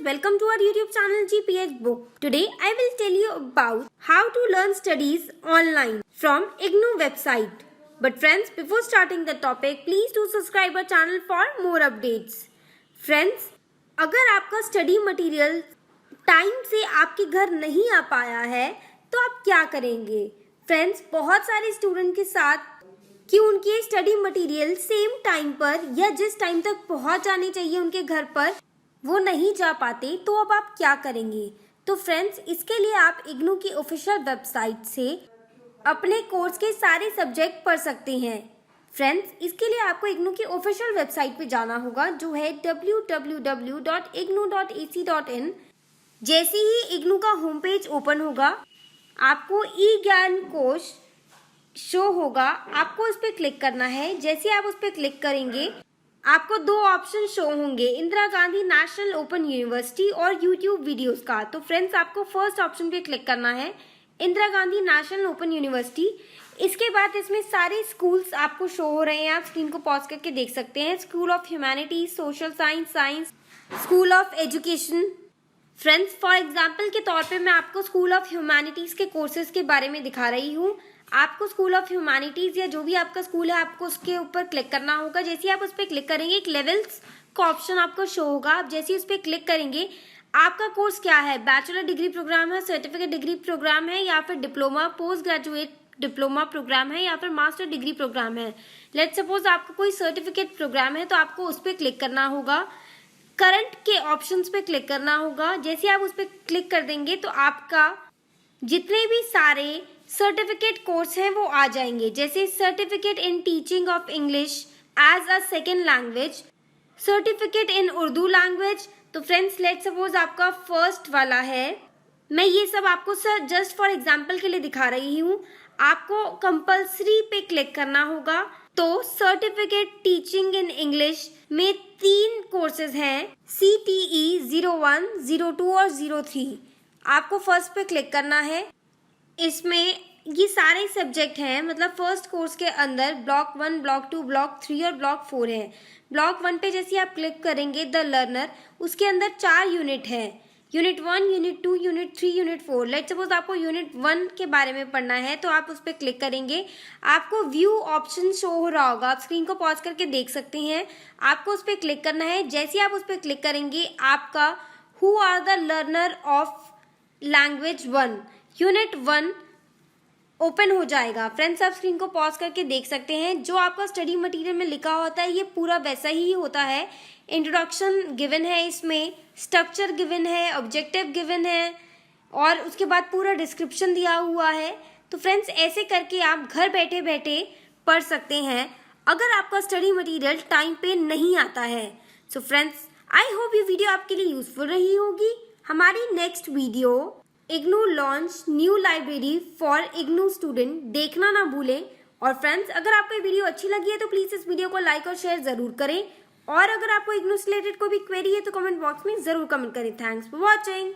welcome to our YouTube channel GPHbooks. Today I will tell you about how to learn studies online from IGNOU website. But friends, before starting the topic, please do subscribe our channel for more updates. Friends, अगर आपका study material time से आपके घर नहीं आ पाया है तो आप क्या करेंगे? फ्रेंड्स, बहुत सारे स्टूडेंट के साथ कि उनके स्टडी मटेरियल सेम टाइम पर या जिस टाइम तक पहुंच जाने चाहिए उनके घर पर वो नहीं जा पाते, तो अब आप क्या करेंगे? तो फ्रेंड्स, इसके लिए आप इग्नू की ऑफिशियल वेबसाइट से अपने कोर्स के सारे सब्जेक्ट पढ़ सकते हैं। फ्रेंड्स, इसके लिए आपको इग्नू की ऑफिशियल वेबसाइट पे जाना होगा, जो है www.ignou.ac.in। जैसे ही इग्नू का होम पेज ओपन होगा, आपको eGyankosh शो होगा, आपको उस पर क्लिक करना है। जैसे आप उस पर क्लिक करेंगे, आपको दो ऑप्शन शो होंगे, Indira Gandhi national open university और यूट्यूब वीडियोस का। तो फ्रेंड्स, आपको फर्स्ट ऑप्शन पे क्लिक करना है, Indira Gandhi national open university. इसके बाद इसमें सारे स्कूल्स आपको शो हो रहे हैं, आप स्क्रीन को पॉज करके देख सकते हैं। School of humanities, social science, school of education. Friends, for example के तौर पे मैं आपको स्कूल ऑफ ह्यूमैनिटीज के कोर्सेज के बारे में दिखा रही हूँ। आपको स्कूल ऑफ ह्यूमैनिटीज या जो भी आपका स्कूल है, आपको उसके ऊपर क्लिक करना होगा। जैसे ही आप उस पर क्लिक करेंगे, एक लेवल्स का ऑप्शन आपको शो होगा। आप जैसे ही उस पर क्लिक करेंगे, आपका कोर्स क्या है, बैचलर डिग्री प्रोग्राम है, सर्टिफिकेट डिग्री प्रोग्राम है, या फिर diploma, post graduate diploma programme है, या फिर मास्टर डिग्री प्रोग्राम है। लेट्स सपोज आपको कोई सर्टिफिकेट प्रोग्राम है, तो आपको उस पर क्लिक करना होगा। करंट के ऑप्शंस पे क्लिक करना होगा। जैसे आप उस पर क्लिक कर देंगे तो आपका जितने भी सारे सर्टिफिकेट कोर्स हैं वो आ जाएंगे। जैसे certificate in teaching of English as a second language, certificate in Urdu language. तो फ्रेंड्स, लेट्स सपोज आपका फर्स्ट वाला है। मैं ये सब आपको जस्ट फॉर एग्जांपल के लिए दिखा रही हूँ। आपको कंपल्सरी पे क्लिक करना होगा। तो सर्टिफिकेट टीचिंग इन इंग्लिश में 3 कोर्सेज हैं, CTE 01, 02 और 03। आपको फर्स्ट पे क्लिक करना है। इसमें ये सारे सब्जेक्ट हैं, मतलब फर्स्ट कोर्स के अंदर ब्लॉक 1, ब्लॉक 2, ब्लॉक 3 और ब्लॉक 4 है। ब्लॉक 1 पे जैसे आप क्लिक करेंगे, द लर्नर, उसके अंदर 4 यूनिट है, unit 1, unit 2, unit 3, unit 4। Let suppose आपको यूनिट 1 के बारे में पढ़ना है, तो आप उस पर क्लिक करेंगे। आपको व्यू ऑप्शन शो हो रहा होगा, आप स्क्रीन को पॉज करके देख सकते हैं। आपको उस पर क्लिक करना है। जैसे ही आप उस पर क्लिक करेंगे, आपका who are the learner of language 1, unit 1 open हो जाएगा। फ्रेंड्स, आप स्क्रीन को पॉज करके देख सकते हैं। जो आपका स्टडी मटेरियल में लिखा होता है, ये पूरा वैसा ही होता है। इंट्रोडक्शन गिवन है, इसमें स्ट्रक्चर गिवन है, ऑब्जेक्टिव गिवन है, और उसके बाद पूरा डिस्क्रिप्शन दिया हुआ है। तो फ्रेंड्स, ऐसे करके आप घर बैठे बैठे पढ़ सकते हैं अगर आपका स्टडी मटेरियल टाइम पे नहीं आता है। सो फ्रेंड्स, आई होप ये वीडियो आपके लिए यूजफुल रही होगी। हमारी next video IGNOU launch new library for IGNOU student देखना ना भूलें। और फ्रेंड्स, अगर आपको ये वीडियो अच्छी लगी है तो प्लीज इस वीडियो को लाइक और शेयर जरूर करें। और अगर आपको इग्नू से रिलेटेड कोई भी क्वेरी है तो कमेंट बॉक्स में जरूर कमेंट करें। Thanks for watching.